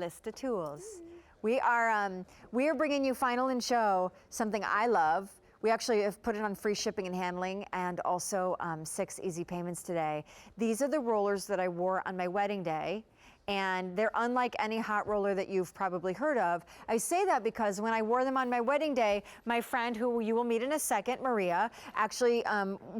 Calista Tools. We are bringing you Final and Show, something I love. We actually have put it on free shipping and handling, and also 6 easy payments today. These are the rollers that I wore on my wedding day, and they're unlike any hot roller that you've probably heard of. I say that because when I wore them on my wedding day, my friend, who you will meet in a second, Maria, actually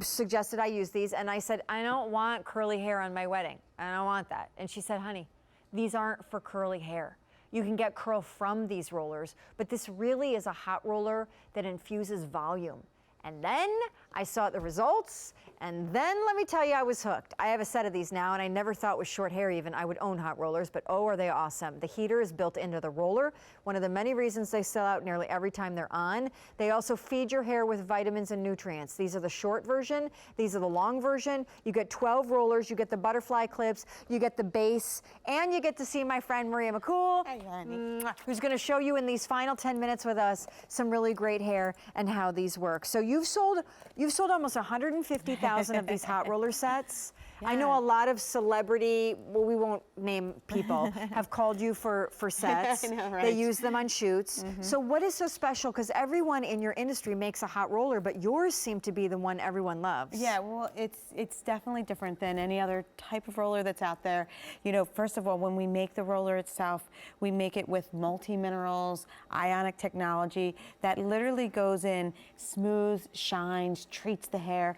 suggested I use these, and I said, I don't want curly hair on my wedding. I don't want that. And she said, honey, these aren't for curly hair. You can get curl from these rollers, but this really is a hot roller that infuses volume. And then I saw the results, and then let me tell you, I was hooked. I have a set of these now, and I never thought with short hair even I would own hot rollers, but oh, are they awesome. The heater is built into the roller, one of the many reasons they sell out nearly every time they're on. They also feed your hair with vitamins and nutrients. These are the short version, these are the long version. You get 12 rollers, you get the butterfly clips, you get the base, and you get to see my friend Maria McCool, who's gonna show you in these final 10 minutes with us some really great hair and how these work. So you've sold almost 150,000 of these hot roller sets. Yeah. I know a lot of celebrity, well, we won't name people, have called you for sets. I know, right? They use them on shoots. So what is so special? Because everyone in your industry makes a hot roller, but yours seem to be the one everyone loves. Yeah, well, it's definitely different than any other type of roller that's out there. You know, first of all, when we make the roller itself, we make it with multi-minerals, ionic technology that literally goes in, smooths, shines, treats the hair.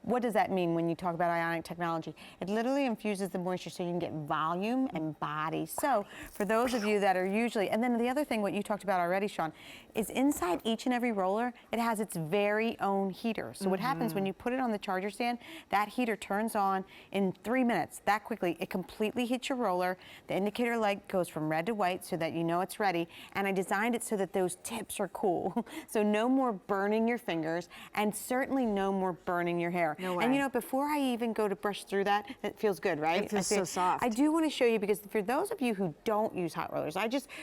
What does that mean when you talk about ionic technology? It literally infuses the moisture so you can get volume and body. So for those of you that are usually, and then the other thing, what you talked about already, Shawn, is inside each and every roller, it has its very own heater. So what happens when you put it on the charger stand, that heater turns on in 3 minutes, that quickly. It completely hits your roller. The indicator light goes from red to white so that you know it's ready. And I designed it so that those tips are cool. So no more burning your fingers, and certainly no more burning your hair. No way. And you know, before I even go to brush through that, it feels good, right? It feels so soft. I do want to show you, because for those of you who don't use hot rollers,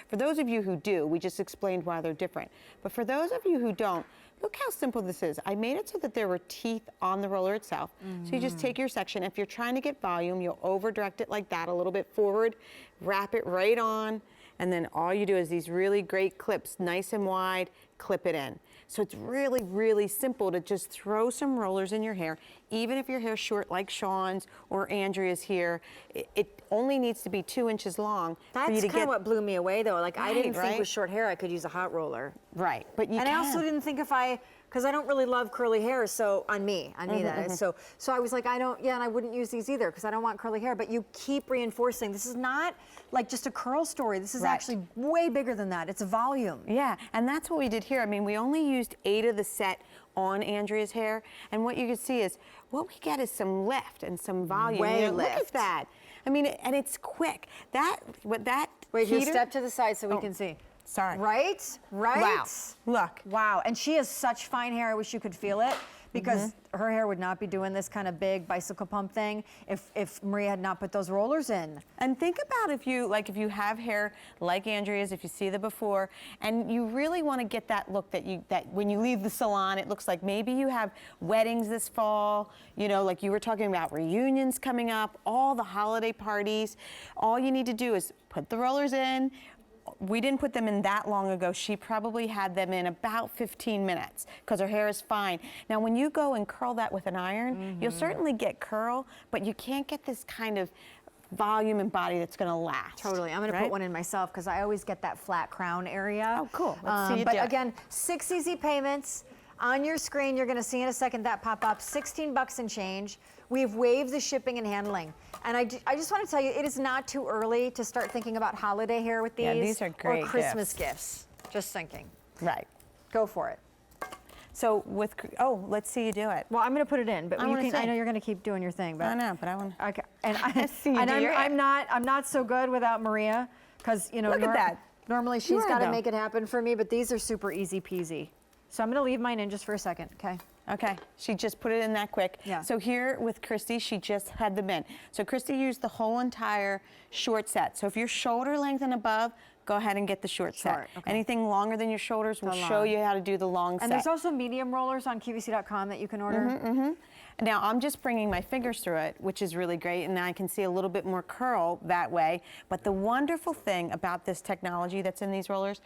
for those of you who do, we just explained why they're different. But for those of you who don't, look how simple this is. I made it so that there were teeth on the roller itself. So you just take your section. If you're trying to get volume, you'll over direct it like that, a little bit forward, wrap it right on, and then all you do is these really great clips, nice and wide, clip it in. So it's really, really simple to just throw some rollers in your hair, even if your hair's short like Shawn's or Andrea's here. It only needs to be 2 inches long. That's kind of what blew me away, though. Like, I didn't think with short hair I could use a hot roller. Right, but you can. And I also didn't think because I don't really love curly hair, so on me, that is. So I was like, and I wouldn't use these either because I don't want curly hair. But you keep reinforcing. This is not like just a curl story. This is actually way bigger than that. It's a volume. Yeah, and that's what we did here. I mean, we only used 8 of the set on Andrea's hair, and what you can see is what we get is some lift and some volume. Look at that. I mean, and it's quick. Wait, you step to the side so we can see. Sorry. Right? Wow. Look. Wow. And she has such fine hair. I wish you could feel it, because her hair would not be doing this kind of big bicycle pump thing if Maria had not put those rollers in. And think about if you have hair like Andrea's, if you see the before, and you really want to get that look that when you leave the salon, it looks like maybe you have weddings this fall, you know, like you were talking about reunions coming up, all the holiday parties. All you need to do is put the rollers in. We didn't put them in that long ago. She probably had them in about 15 minutes because her hair is fine. Now, when you go and curl that with an iron, you'll certainly get curl, but you can't get this kind of volume and body that's going to last. Totally. I'm going to put one in myself because I always get that flat crown area. Oh, cool. Let's see you but do it. Again, 6 easy payments. On your screen, you're going to see in a second that pop up, 16 bucks and change. We've waived the shipping and handling. And I just want to tell you, it is not too early to start thinking about holiday hair with these. Yeah, these are great or Christmas gifts. Just thinking. Right. Go for it. So let's see you do it. Well, I'm going to put it in, but I know you're going to keep doing your thing. But I know, but I want. Okay. And I'm not so good without Maria, because look at that. Normally she's got to make it happen for me, but these are super easy peasy. So I'm going to leave mine in just for a second, okay? Okay, she just put it in that quick. Yeah. So here with Christy, she just had them in. So Christy used the whole entire short set. So if you're shoulder length and above, go ahead and get the short set. Short, okay. Anything longer than your shoulders, we'll show you how to do the long set. And there's also medium rollers on QVC.com that you can order. Now I'm just bringing my fingers through it, which is really great, and I can see a little bit more curl that way. But the wonderful thing about this technology that's in these rollers,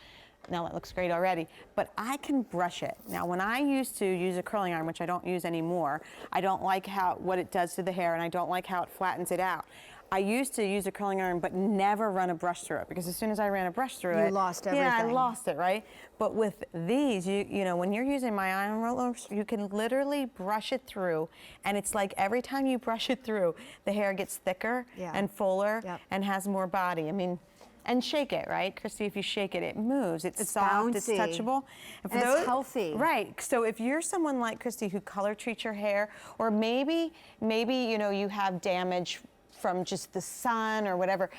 now that looks great already, but I can brush it. Now when I used to use a curling iron, which I don't use anymore, I don't like what it does to the hair, and I don't like how it flattens it out. I used to use a curling iron but never run a brush through it, because as soon as I ran a brush through it, you lost everything. Yeah, I lost it, right? But with these, you know, when you're using my iron rollers, you can literally brush it through, and it's like every time you brush it through, the hair gets thicker and fuller and has more body. I mean, and shake it, right? Christy, if you shake it, it moves. It's soft, bouncy. it's touchable. And it's healthy. Right, so if you're someone like Christy who color treats your hair, or maybe, you know, you have damage from just the sun or whatever,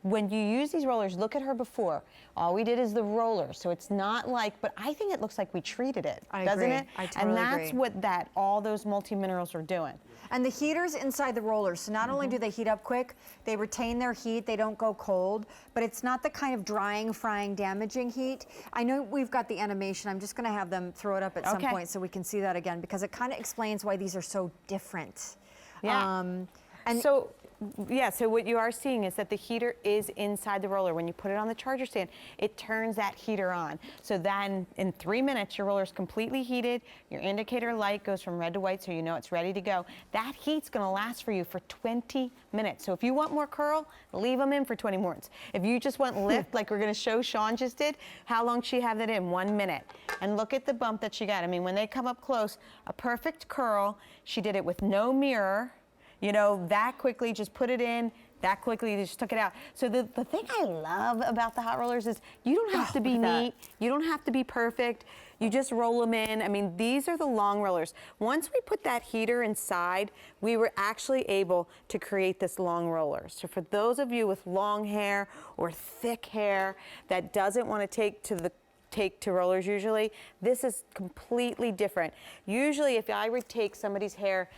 when you use these rollers, look at her before. All we did is the roller, so it's not like, but I think it looks like we treated it, doesn't it? I totally agree. And that's what all those multi-minerals are doing. And the heaters inside the rollers, so not only do they heat up quick, they retain their heat, they don't go cold, but it's not the kind of drying, frying, damaging heat. I know we've got the animation. I'm just gonna have them throw it up at some point so we can see that again, because it kind of explains why these are so different. Yeah. And so what you are seeing is that the heater is inside the roller. When you put it on the charger stand, it turns that heater on. So then in 3 minutes, your roller is completely heated. Your indicator light goes from red to white, so you know it's ready to go. That heat's gonna last for you for 20 minutes. So if you want more curl, leave them in for 20 minutes. If you just want lift, like we're gonna show Shawn just did, how long she have that in? 1 minute. And look at the bump that she got. I mean, when they come up close, a perfect curl. She did it with no mirror. You know, that quickly, just put it in, that quickly, they just took it out. So the thing I love about the hot rollers is you don't have to be neat, you don't have to be perfect, you just roll them in. I mean, these are the long rollers. Once we put that heater inside, we were actually able to create this long roller. So for those of you with long hair or thick hair that doesn't want to take to rollers usually, this is completely different. Usually if I would take somebody's hair,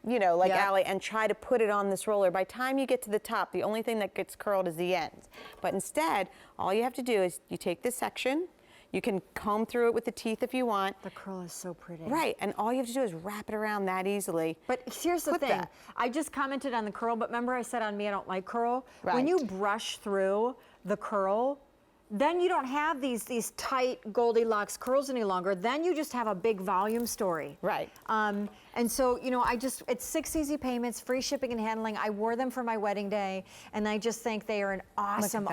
you know, like Allie, and try to put it on this roller, by the time you get to the top, the only thing that gets curled is the ends. But instead, all you have to do is you take this section, you can comb through it with the teeth if you want. the curl is so pretty. Right, and all you have to do is wrap it around that easily. But here's the thing. I just commented on the curl, but remember I said on me I don't like curl? Right. When you brush through the curl, then you don't have these tight Goldilocks curls any longer. Then you just have a big volume story. Right. And so, you know, it's 6 easy payments, free shipping and handling. I wore them for my wedding day, and I just think they are an awesome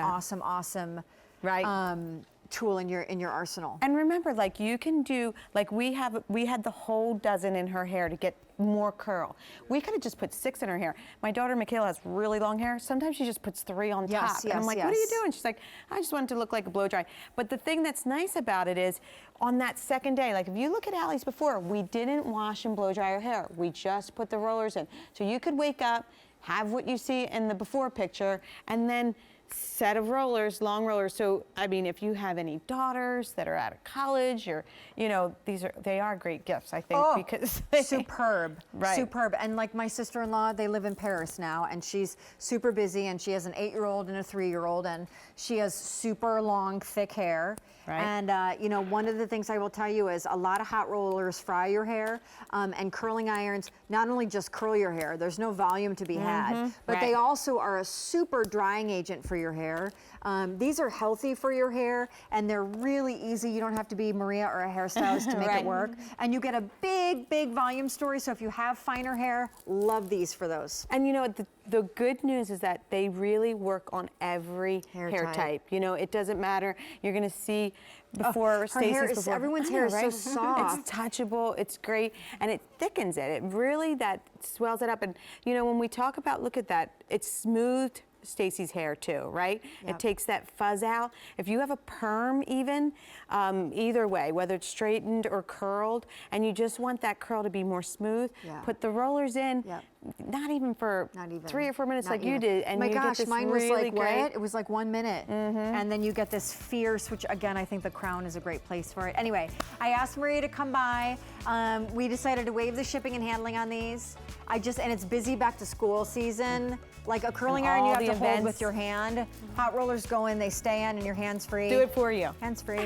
tool in your arsenal. And remember, like you can do, like we had the whole dozen in her hair to get more curl. We could have just put 6 in her hair. My daughter Michaela has really long hair. Sometimes she just puts 3 on top. And I'm like, what are you doing? She's like, I just want it to look like a blow dry. But the thing that's nice about it is on that second day, like if you look at Allie's before, we didn't wash and blow dry her hair. We just put the rollers in. So you could wake up, have what you see in the before picture, and then set of rollers, long rollers. So, I mean, if you have any daughters that are out of college, or, you know, they are great gifts, I think, because superb, superb. And like my sister-in-law, they live in Paris now, and she's super busy, and she has an 8-year-old and a 3-year-old, and she has super long, thick hair. Right. And you know, one of the things I will tell you is a lot of hot rollers fry your hair, and curling irons not only just curl your hair, there's no volume to be had, but they also are a super drying agent for your hair. These are healthy for your hair, and they're really easy. You don't have to be Maria or a hairstylist to make it work. And you get a big, big volume story, so if you have finer hair, love these for those. And you know, the good news is that they really work on every hair type. You know, it doesn't matter. You're gonna see before Stacey's everyone's hair is so soft. It's touchable, it's great, and it thickens it. It really, that swells it up. And you know, when we talk about, look at that, it's smoothed Stacey's hair too, right? It takes that fuzz out. If you have a perm even, either way, whether it's straightened or curled, and you just want that curl to be more smooth, put the rollers in, not even for 3 or 4 minutes like you did, and my you gosh, get this mine was really like great. what? It was like 1 minute, and then you get this fierce, which again I think the crown is a great place for it. Anyway, I asked Maria to come by. We decided to waive the shipping and handling on these. And it's busy back to school season. Like a curling iron, you have to hold with your hand. Hot rollers go in, they stay in, and your hands free. Do it for you. Hands free.